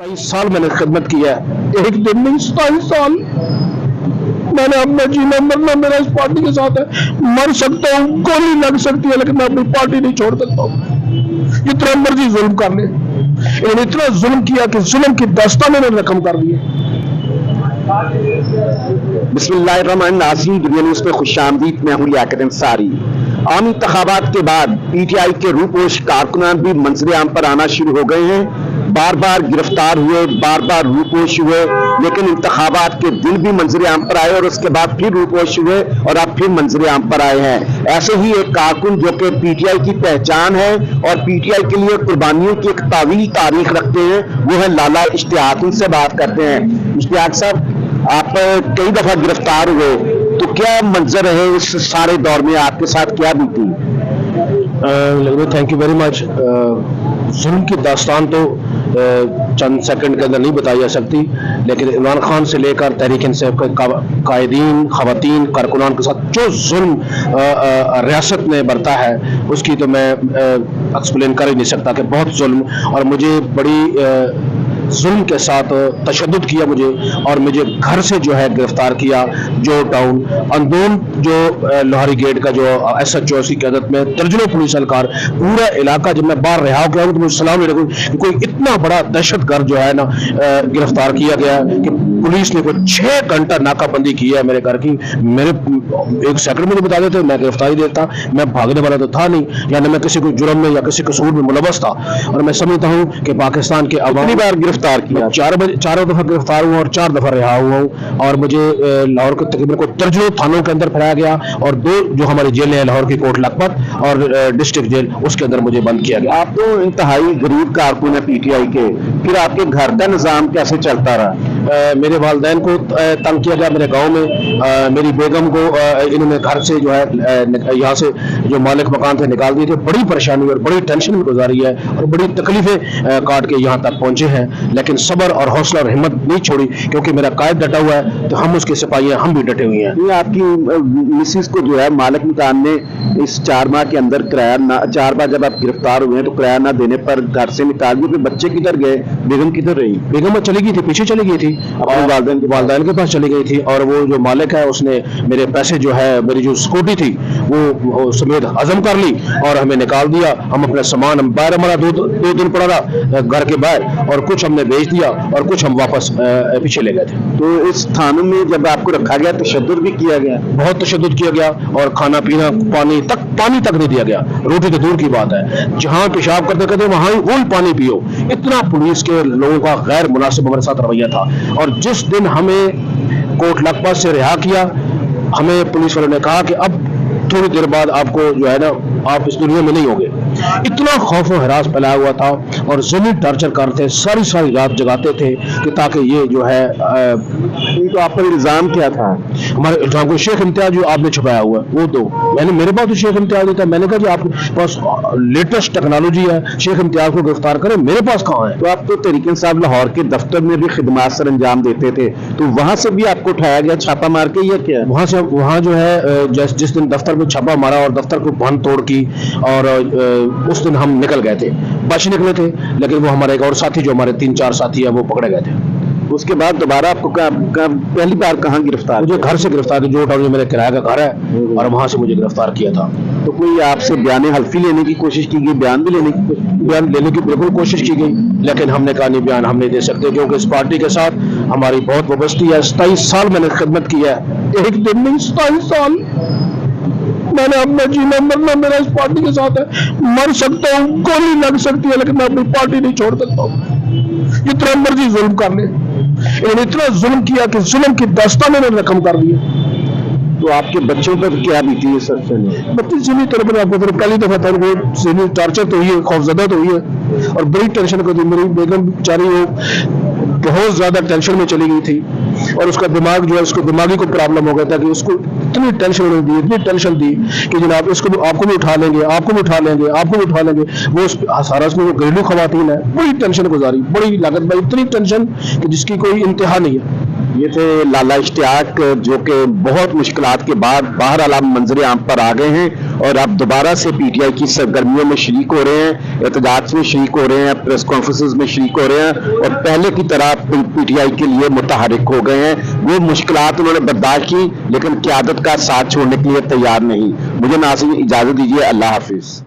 27 साल मैंने खिदमत किया है, एक दिन नहीं 27 साल मैंने अपना जीना मरना मेरा इस पार्टी के साथ है। मर सकता हूँ, गोली लग सकती है, लेकिन मैं अपनी पार्टी नहीं छोड़ सकता हूँ। जितना मर्जी जुल्म कर ले, इन्होंने इतना जुल्म किया कि जुल्म की दास्तान इन्होंने रकम कर दी है। बिस्मिल्लाहिर्रहमानिर्रहीम। दुनिया न्यूज़ में खुशामदीद। मैं हूं लियाकत अंसारी। आम इंतखाबात के बाद पीटीआई के रूपोश कारकुनान भी मंजर आम पर आना शुरू हो गए हैं। बार बार गिरफ्तार हुए, बार बार रूपोश हुए, लेकिन इंतखाबात के दिन भी मंजर आम पर आए और उसके बाद फिर रूपोश हुए और अब फिर मंजर आम पर आए हैं। ऐसे ही एक कारकुन जो कि पीटीआई की पहचान है और पीटीआई के लिए कुर्बानियों की एक तावील तारीख रखते हैं, वो है लाला इश्तियाक। उनसे बात करते हैं। इश्तियाक साहब, आप कई दफा गिरफ्तार हुए, तो क्या मंजर रहे इस सारे दौर में, आपके साथ क्या बीती? Thank you very much. जुल्म की दास्तान तो चंद सेकंड के अंदर नहीं बताई जा सकती, लेकिन इमरान खान से लेकर तहरीक इंसाफ के कायदीन, खवातीन, कारकुनान के साथ जो जुल्म रियासत ने बरता है, उसकी तो मैं एक्सप्लेन कर ही नहीं सकता कि बहुत जुल्म, और मुझे बड़ी जुल्म के साथ तशद्दुद किया मुझे, और मुझे घर से जो है गिरफ्तार किया। जो टाउन अंदोन, जो लोहारी गेट का जो SHO की क़यादत में दर्जनों पुलिस एहलकार, पूरा इलाका, जब मैं बाहर रिहा हो गया हूँ तो मुझे सलाम नहीं लगा कि कोई इतना बड़ा दहशतगर्द जो है ना गिरफ्तार किया गया कि पुलिस ने कोई 6 घंटा नाकाबंदी की है मेरे घर की। मेरे एक सेकंड में बता देते, मैं गिरफ्तारी देता, मैं भागने वाला तो था नहीं, यानी मैं किसी को जुर्म में या किसी कसूर में मुलव्वस था। और मैं समझता हूँ कि पाकिस्तान के अवाम बार गिरफ्तार किया, चारों दफा गिरफ्तार हुआ और 4 दफा रिहा हुआ हूँ, और मुझे लाहौर के तकरीबन को दर्जनों थानों के अंदर फिराया गया, और 2 जो हमारी जेलें हैं, लाहौर की कोट लखपत और डिस्ट्रिक्ट जेल, उसके अंदर मुझे बंद किया गया। आप तो इंतहाई गरीब कारकुन है पीटीआई के, फिर आपके घर का निजाम कैसे चलता रहा? मेरे वालिदैन को तंग किया गया मेरे गांव में। मेरी बेगम को इन्होंने घर से जो है यहाँ से जो मालिक मकान थे निकाल दिए थे। बड़ी परेशानी और बड़ी टेंशन में गुजारी है और बड़ी तकलीफें काट के यहाँ तक पहुंचे हैं, लेकिन सब्र और हौसला और हिम्मत नहीं छोड़ी, क्योंकि मेरा कायद डटा हुआ है, तो हम उसके सिपाही हैं, हम भी डटे हुए हैं। ये आपकी मिसिस को जो है मालिक मकान ने इस 4 माह के अंदर किराया ना, 4 बार जब आप गिरफ्तार हुए हैं तो किराया ना देने पर घर से निकाल दिए। फिर बच्चे किधर गए? बेगम किधर रही? बेगम चली गई थी, पीछे चली गई थी, और वालिदैन के पास चली गई थी, और वो जो मालिक है उसने मेरे पैसे जो है, मेरी जो स्कूटी थी वो समेत हजम कर ली और हमें निकाल दिया। हम अपना सामान, हम बाहर, हमारा 2 दिन पड़ा रहा घर के बाहर, और कुछ हमने बेच दिया और कुछ हम वापस पीछे ले गए थे। तो इस थानों में जब आपको रखा गया तशद्दुद भी किया गया? बहुत तशद्दुद किया गया, और खाना पीना, पानी तक नहीं दिया गया। रोटी तो दूर की बात है, जहां पेशाब करते करते वहां ही पानी पियो। इतना पुलिस के लोगों का गैर मुनासिब हमारे साथ रवैया था। और जिस दिन हमें कोट लखपत से रिहा किया, हमें पुलिस वालों ने कहा कि अब थोड़ी देर बाद आपको जो है ना, आप इस दुनिया में नहीं होंगे। इतना खौफ और हरास फैलाया हुआ था, और ज़मीन टार्चर करते, सारी रात जगाते थे कि ताकि ये जो है तो आप पर इल्जाम क्या था? हमारे इल्जाम को शेख इम्तियाज जो आपने छुपाया हुआ है वो दो। मैंने, मेरे पास तो शेख इम्तियाज नहीं था। मैंने कहा जी आपके पास लेटेस्ट टेक्नोलॉजी है, शेख इम्तियाज को गिरफ्तार करें, मेरे पास कहाँ है? तो आप तो तहरीक इंसाफ लाहौर के दफ्तर में भी खिदमात सर अंजाम देते थे, तो वहां से भी आपको उठाया गया छापा मार के, या क्या? वहाँ जो है जिस दिन दफ्तर में छापा मारा और दफ्तर को भन तोड़ की, और उस दिन हम निकल गए थे, बच निकले थे, लेकिन वो हमारे एक और साथी, जो हमारे 3-4 साथी है, वो पकड़े गए थे। उसके बाद दोबारा आपको पहली बार कहाँ गिरफ्तार? मुझे घर से गिरफ्तार, जो टाउन में मेरे किराए का घर है, और वहां से मुझे गिरफ्तार किया था। तो कोई आपसे बयान हल्फी लेने की कोशिश की गई? बयान भी लेने की बिल्कुल कोशिश की गई, लेकिन हमने कहा नहीं, बयान हम नहीं दे सकते, क्योंकि इस पार्टी के साथ हमारी बहुत वाबस्ती है। 27 साल मैंने खिदमत की है, एक दिन नहीं 27 साल मैंने अपना जीना मरना मेरा इस पार्टी के साथ है। मर सकता हूँ, गोली लग सकती है, लेकिन मैं अपनी पार्टी नहीं छोड़ सकता हूँ। जितना मर्जी जुल्म कर ले, इन्होंने इतना जुल्म किया कि जुल्म की दास्तान इन्होंने रकम कर दी है। तो आपके बच्चों पर क्या बीती है? सबसे बच्चे सीनी तरह पर आपको फिर पहली दफा था वो सीनी टार्चर तो हुई है, खौफजदा तो हुई है, और बड़ी टेंशन को थी। मेरी बेगम बेचारी वो बहुत ज्यादा टेंशन में चली गई थी, और उसका दिमाग जो है, उसको दिमागी को प्रॉब्लम हो गया था, कि उसको इतनी टेंशन दी, इतनी टेंशन दी कि जनाब इसको आपको भी उठा लेंगे, आपको भी उठा लेंगे, आपको भी उठा लेंगे। वो सारा उसमें वो घरेलू खवातीन है, बड़ी टेंशन गुजारी, बड़ी लागत भाई, इतनी टेंशन कि जिसकी कोई इंतहा नहीं है। ये थे लाला इश्तियाक, जो कि बहुत मुश्किलात के बाद बहरहाल मंजर आम पर आ गए हैं اور اب دوبارہ سے پی ٹی آئی کی سرگرمیوں میں شریک ہو رہے ہیں، احتجاج میں شریک ہو رہے ہیں، پریس کانفرنسز میں شریک ہو رہے ہیں اور پہلے کی طرح پی ٹی آئی کے لیے متحرک ہو گئے ہیں۔ وہ مشکلات انہوں نے برداشت کی لیکن قیادت کا ساتھ چھوڑنے کے لیے تیار نہیں۔ مجھے ناظرین اجازت دیجیے، اللہ حافظ۔